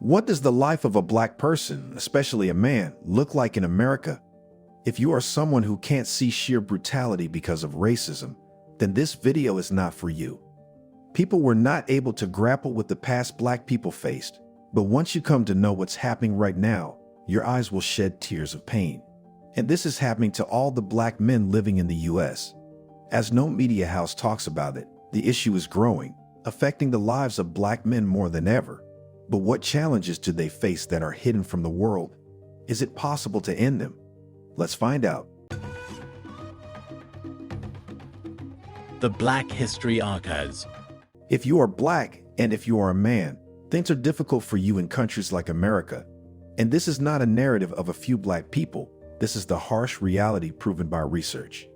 What does the life of a black person, especially a man, look like in America? If you are someone who can't see sheer brutality because of racism, then this video is not for you. People were not able to grapple with the past black people faced, but once you come to know what's happening right now, your eyes will shed tears of pain. And this is happening to all the black men living in the US. As no media house talks about it, the issue is growing, affecting the lives of black men more than ever. But what challenges do they face that are hidden from the world? Is it possible to end them? Let's find out. The Black History Archives. If you are black and if you are a man, things are difficult for you in countries like America. And this is not a narrative of a few black people. This is the harsh reality proven by research.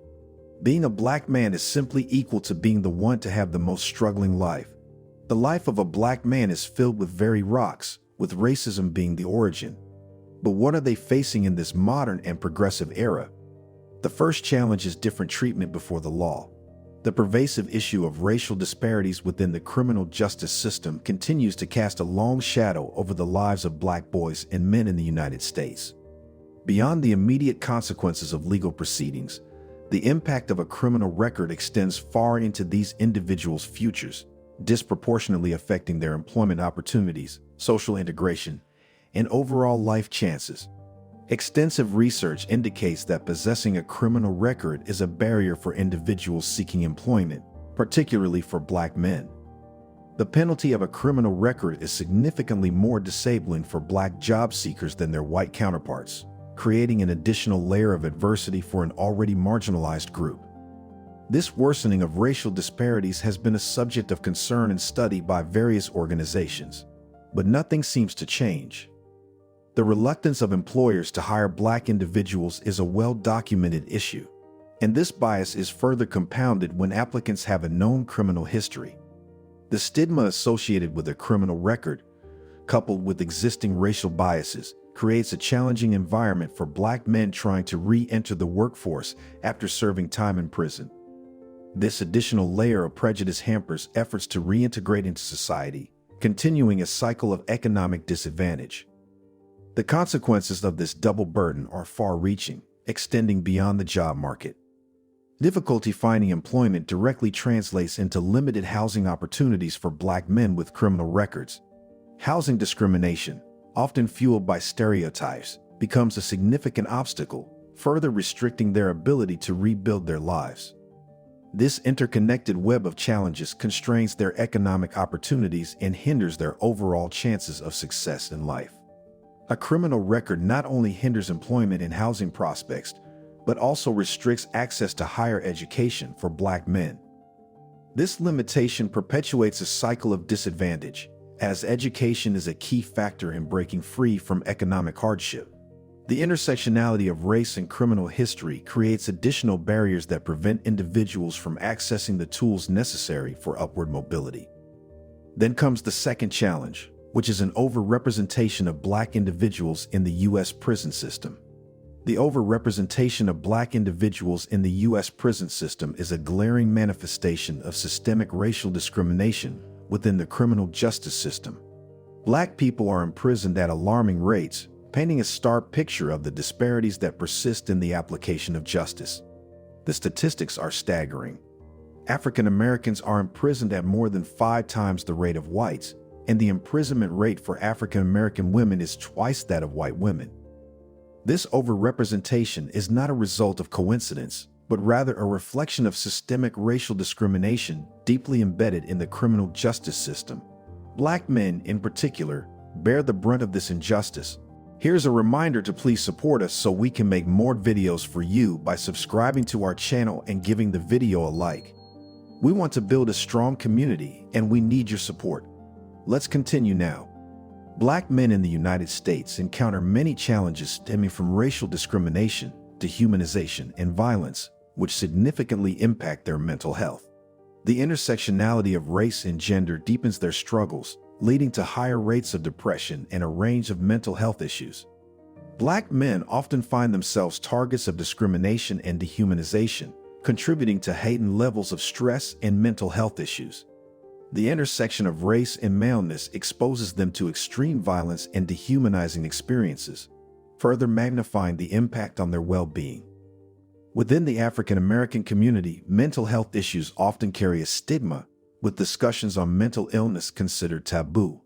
Being a black man is simply equal to being the one to have the most struggling life. The life of a black man is filled with very rocks, with racism being the origin. But what are they facing in this modern and progressive era? The first challenge is different treatment before the law. The pervasive issue of racial disparities within the criminal justice system continues to cast a long shadow over the lives of black boys and men in the United States. Beyond the immediate consequences of legal proceedings, the impact of a criminal record extends far into these individuals' futures, disproportionately affecting their employment opportunities, social integration, and overall life chances. Extensive research indicates that possessing a criminal record is a barrier for individuals seeking employment, particularly for black men. The penalty of a criminal record is significantly more disabling for black job seekers than their white counterparts, creating an additional layer of adversity for an already marginalized group. This worsening of racial disparities has been a subject of concern and study by various organizations, but nothing seems to change. The reluctance of employers to hire black individuals is a well-documented issue, and this bias is further compounded when applicants have a known criminal history. The stigma associated with a criminal record, coupled with existing racial biases, creates a challenging environment for black men trying to re-enter the workforce after serving time in prison. This additional layer of prejudice hampers efforts to reintegrate into society, continuing a cycle of economic disadvantage. The consequences of this double burden are far-reaching, extending beyond the job market. Difficulty finding employment directly translates into limited housing opportunities for black men with criminal records. Housing discrimination, often fueled by stereotypes, becomes a significant obstacle, further restricting their ability to rebuild their lives. This interconnected web of challenges constrains their economic opportunities and hinders their overall chances of success in life. A criminal record not only hinders employment and housing prospects, but also restricts access to higher education for black men. This limitation perpetuates a cycle of disadvantage, as education is a key factor in breaking free from economic hardship. The intersectionality of race and criminal history creates additional barriers that prevent individuals from accessing the tools necessary for upward mobility. Then comes the second challenge, which is an overrepresentation of black individuals in the U.S. prison system. The overrepresentation of black individuals in the U.S. prison system is a glaring manifestation of systemic racial discrimination within the criminal justice system. Black people are imprisoned at alarming rates, painting a stark picture of the disparities that persist in the application of justice. The statistics are staggering. African Americans are imprisoned at more than 5 times the rate of whites, and the imprisonment rate for African American women is twice that of white women. This overrepresentation is not a result of coincidence, but rather a reflection of systemic racial discrimination deeply embedded in the criminal justice system. Black men, in particular, bear the brunt of this injustice. Here's a reminder to please support us so we can make more videos for you by subscribing to our channel and giving the video a like. We want to build a strong community, and we need your support. Let's continue now. Black men in the United States encounter many challenges stemming from racial discrimination, dehumanization, and violence, which significantly impact their mental health. The intersectionality of race and gender deepens their struggles, leading to higher rates of depression and a range of mental health issues. Black men often find themselves targets of discrimination and dehumanization, contributing to heightened levels of stress and mental health issues. The intersection of race and maleness exposes them to extreme violence and dehumanizing experiences, further magnifying the impact on their well-being. Within the African American community, mental health issues often carry a stigma, with discussions on mental illness considered taboo.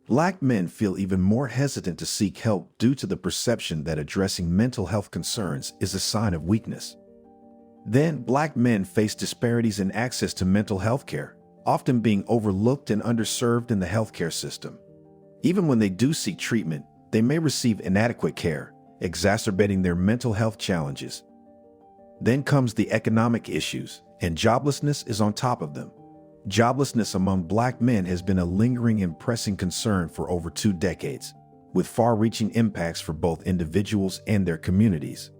Black men feel even more hesitant to seek help due to the perception that addressing mental health concerns is a sign of weakness. Then, Black men face disparities in access to mental health care, often being overlooked and underserved in the healthcare system. Even when they do seek treatment, they may receive inadequate care, exacerbating their mental health challenges. Then comes the economic issues, and joblessness is on top of them. Joblessness among Black men has been a lingering and pressing concern for over 2 decades, with far-reaching impacts for both individuals and their communities.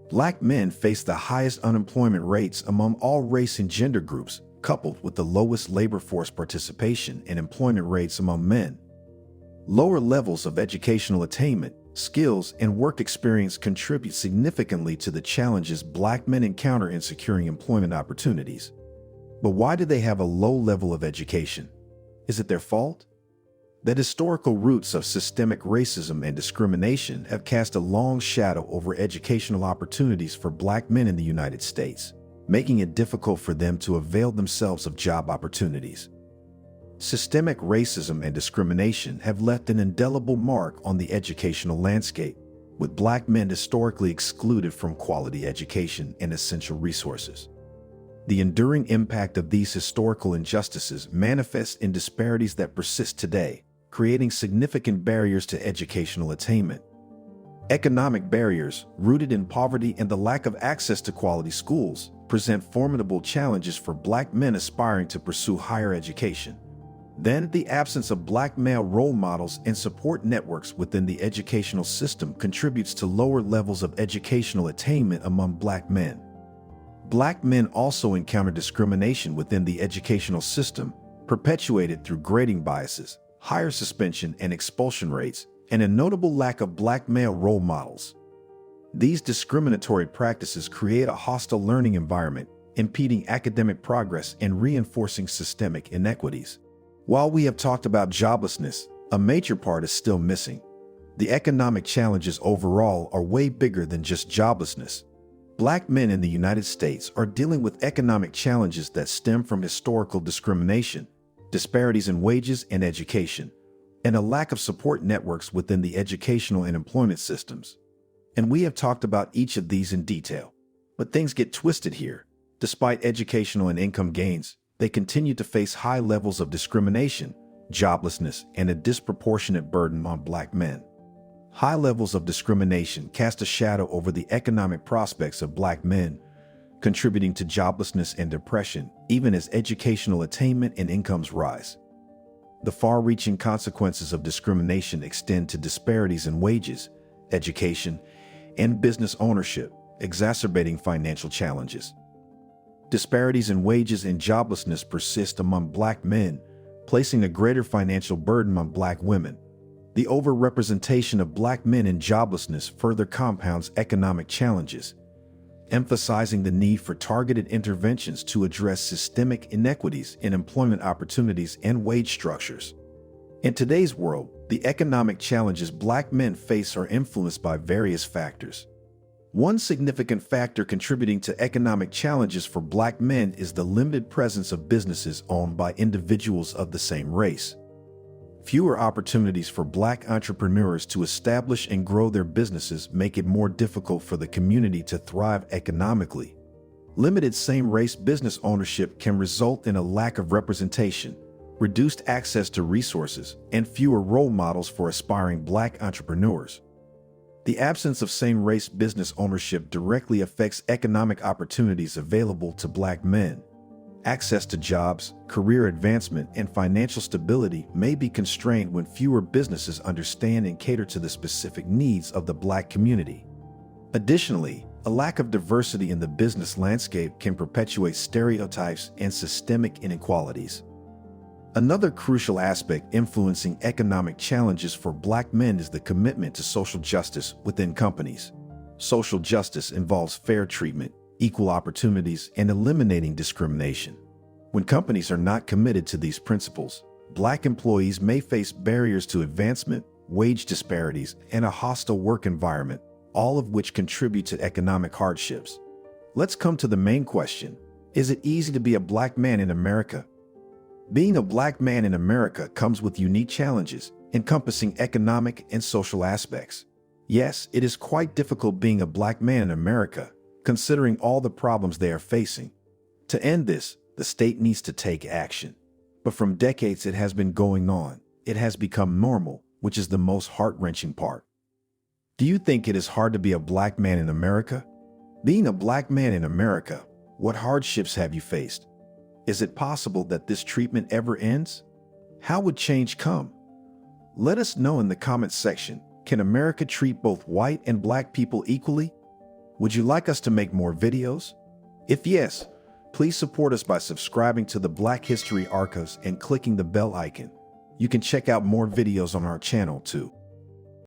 Black men face the highest unemployment rates among all race and gender groups, coupled with the lowest labor force participation and employment rates among men. Lower levels of educational attainment, skills, and work experience contribute significantly to the challenges Black men encounter in securing employment opportunities. But why do they have a low level of education? Is it their fault? The historical roots of systemic racism and discrimination have cast a long shadow over educational opportunities for Black men in the United States, making it difficult for them to avail themselves of job opportunities. Systemic racism and discrimination have left an indelible mark on the educational landscape, with Black men historically excluded from quality education and essential resources. The enduring impact of these historical injustices manifests in disparities that persist today, creating significant barriers to educational attainment. Economic barriers, rooted in poverty and the lack of access to quality schools, present formidable challenges for Black men aspiring to pursue higher education. Then, the absence of Black male role models and support networks within the educational system contributes to lower levels of educational attainment among Black men. Black men also encounter discrimination within the educational system, perpetuated through grading biases, higher suspension and expulsion rates, and a notable lack of Black male role models. These discriminatory practices create a hostile learning environment, impeding academic progress and reinforcing systemic inequities. While we have talked about joblessness, a major part is still missing. The economic challenges overall are way bigger than just joblessness. Black men in the United States are dealing with economic challenges that stem from historical discrimination, disparities in wages and education, and a lack of support networks within the educational and employment systems. And we have talked about each of these in detail. But things get twisted here. Despite educational and income gains, they continue to face high levels of discrimination, joblessness, and a disproportionate burden on Black men. High levels of discrimination cast a shadow over the economic prospects of Black men, contributing to joblessness and depression, even as educational attainment and incomes rise. The far-reaching consequences of discrimination extend to disparities in wages, education, and business ownership, exacerbating financial challenges. Disparities in wages and joblessness persist among Black men, placing a greater financial burden on Black women. The overrepresentation of Black men in joblessness further compounds economic challenges, emphasizing the need for targeted interventions to address systemic inequities in employment opportunities and wage structures. In today's world, the economic challenges Black men face are influenced by various factors. One significant factor contributing to economic challenges for Black men is the limited presence of businesses owned by individuals of the same race. Fewer opportunities for Black entrepreneurs to establish and grow their businesses make it more difficult for the community to thrive economically. Limited same-race business ownership can result in a lack of representation, reduced access to resources, and fewer role models for aspiring Black entrepreneurs. The absence of same-race business ownership directly affects economic opportunities available to Black men. Access to jobs, career advancement, and financial stability may be constrained when fewer businesses understand and cater to the specific needs of the Black community. Additionally, a lack of diversity in the business landscape can perpetuate stereotypes and systemic inequalities. Another crucial aspect influencing economic challenges for Black men is the commitment to social justice within companies. Social justice involves fair treatment, equal opportunities, and eliminating discrimination. When companies are not committed to these principles, Black employees may face barriers to advancement, wage disparities, and a hostile work environment, all of which contribute to economic hardships. Let's come to the main question. Is it easy to be a Black man in America? Being a Black man in America comes with unique challenges, encompassing economic and social aspects. Yes, it is quite difficult being a Black man in America, considering all the problems they are facing. To end this, the state needs to take action. But from decades it has been going on. It has become normal, which is the most heart-wrenching part. Do you think it is hard to be a Black man in America? Being a Black man in America, what hardships have you faced? Is it possible that this treatment ever ends? How would change come? Let us know in the comments section. Can America treat both white and Black people equally? Would you like us to make more videos? If yes, please support us by subscribing to the Black History Archives and clicking the bell icon. You can check out more videos on our channel too.